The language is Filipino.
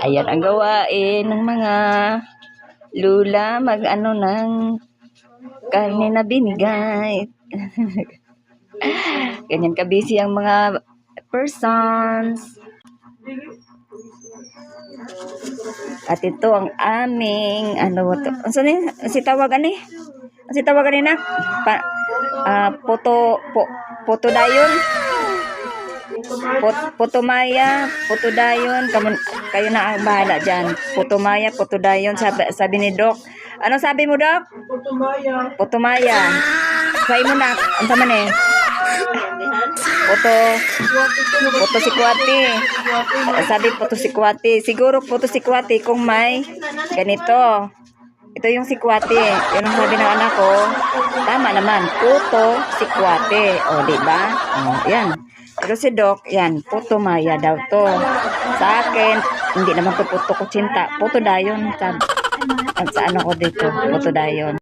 Ayan ang gawain ng mga lula mag-ano ng karne na binigay. Ganyan kabisi ang mga persons. At ito ang aming ano to. Si tawagan ni? Si tawagan ni na? Poto dayon. Putumaya, Putudayon, kayo na ang bahala dyan. Putumaya, Putudayon, sabi ni Doc. Ano sabi mo, Doc? Putumaya. Say mo na, ang sama ni? Puto Sikwati. Sabi Puto Sikwati. Siguro Puto Sikwati kung may ganito. Ito yung Sikwati. Yun ang sabi ng anak ko. Tama naman, Puto Sikwati. O, diba? O, yan. Pero si Doc, yan, Putumaya daw to. Sa akin, hindi naman to Puto Kutsinta. Putudayon. Sa ano ko dito, Putudayon.